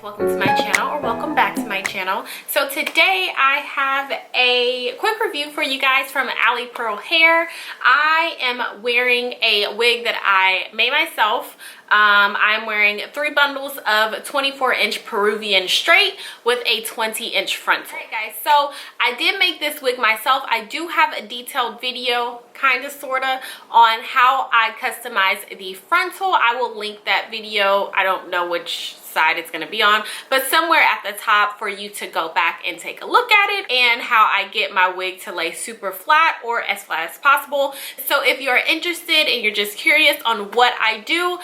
welcome to my channel, or welcome back to my channel. So today I have a quick review for you guys from AliPearl Hair. I am wearing a wig that I made myself. I'm wearing 3 bundles of 24-inch Peruvian Straight with a 20-inch frontal. Alright guys, so I did make this wig myself. I do have a detailed video, kind of sorta, on how I customize the frontal. I will link that video. I don't know which side it's going to be on, but somewhere at the top for you to go back and take a look at it, and how I get my wig to lay super flat or as flat as possible. So if you're interested and you're just curious on what I do,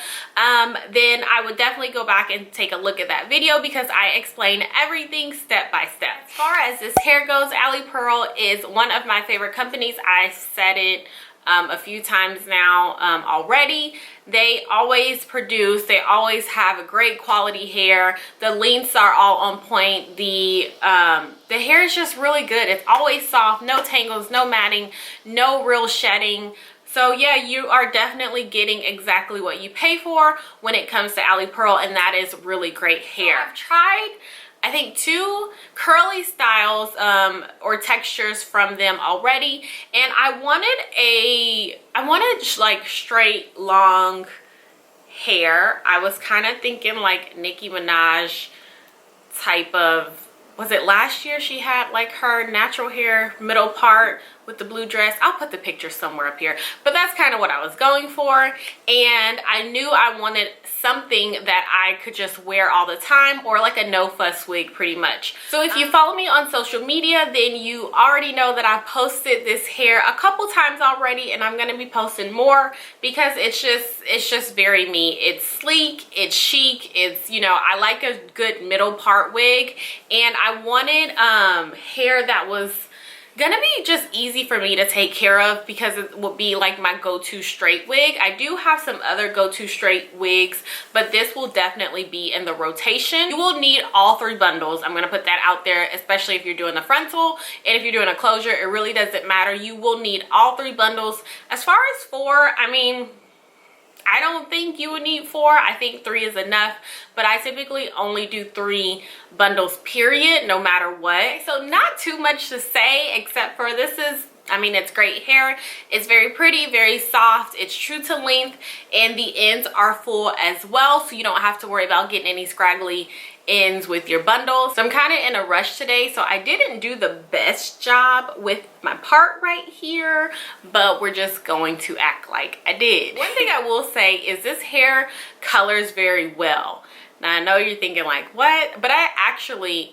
then I would definitely go back and take a look at that video, because I explain everything step by step. As far as this hair goes, AliPearl is one of my favorite companies. I said it a few times now already. They always produce, they always have a great quality hair. The lengths are all on point. The hair is just really good. It's always soft, no tangles, no matting, no real shedding. So yeah, you are definitely getting exactly what you pay for when it comes to AliPearl, and that is really great hair. I've tried, I think, 2 curly styles or textures from them already, and I wanted like straight long hair. I was kind of thinking like Nicki Minaj type of, was it last year she had like her natural hair middle part with the blue dress? I'll put the picture somewhere up here, but that's kind of what I was going for. And I knew I wanted something that I could just wear all the time, or like a no fuss wig pretty much. So if you follow me on social media, then you already know that I've posted this hair a couple times already, and I'm going to be posting more because it's just very me. It's sleek, it's chic, it's, you know, I like a good middle part wig, and I wanted hair that was gonna be just easy for me to take care of, because it will be like my go-to straight wig. I do have some other go-to straight wigs, but this will definitely be in the rotation. You will need all 3 bundles. I'm gonna put that out there, especially if you're doing the frontal, and if you're doing a closure, it really doesn't matter. You will need all 3 bundles. As far as 4, I mean, I don't think you would need 4. I think 3 is enough, but I typically only do 3 bundles period, no matter what. So not too much to say, except for this is, I mean, it's great hair. It's very pretty, very soft. It's true to length, and the ends are full as well, so you don't have to worry about getting any scraggly ends with your bundles. So I'm kind of in a rush today, so I didn't do the best job with my part right here, but we're just going to act like I did. One thing I will say is this hair colors very well. Now I know you're thinking like, what? But I actually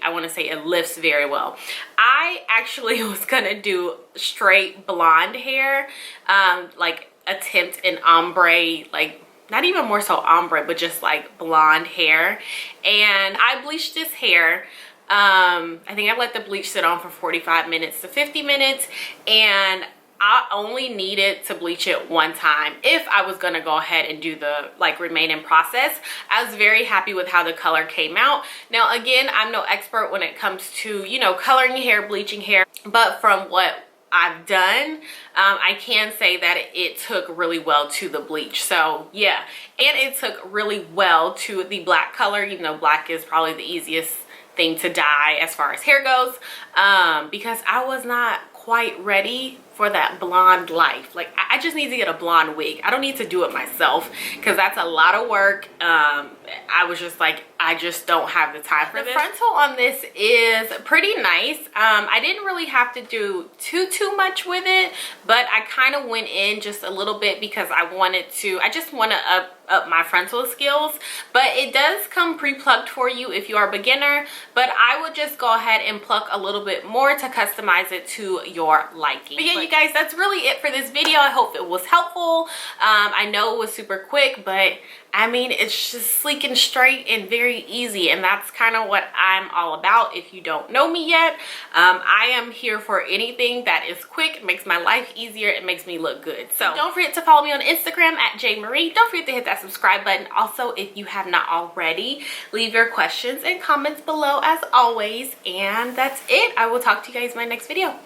I want to say it lifts very well. I actually was gonna do straight blonde hair, like attempt an ombre, like not even more so ombre, but just like blonde hair. And I bleached this hair. I think I let the bleach sit on for 45 minutes to 50 minutes, and I only needed to bleach it 1 time if I was gonna go ahead and do the like remaining process. I was very happy with how the color came out. Now again, I'm no expert when it comes to, you know, coloring hair, bleaching hair, but from what I've done, I can say that it took really well to the bleach. So yeah, and it took really well to the black color, even though black is probably the easiest thing to dye as far as hair goes, because I was not quite ready for that blonde life. Like I just need to get a blonde wig. I don't need to do it myself, because that's a lot of work. I was just like, I just don't have the time for this. The frontal on this is pretty nice. I didn't really have to do too much with it, but I kind of went in just a little bit because I just want to up my frontal skills. But it does come pre-plucked for you if you are a beginner, but I would just go ahead and pluck a little bit more to customize it to your liking. But yeah, you guys, that's really it for this video. I hope it was helpful. I know it was super quick, but I mean, it's just sleek and straight and very easy, and that's kind of what I'm all about. If you don't know me yet, I am here for anything that is quick, makes my life easier, and makes me look good. So don't forget to follow me on Instagram at jmarie. Don't forget to hit that subscribe button. Also, if you have not already, leave your questions and comments below as always. And that's it. I will talk to you guys in my next video.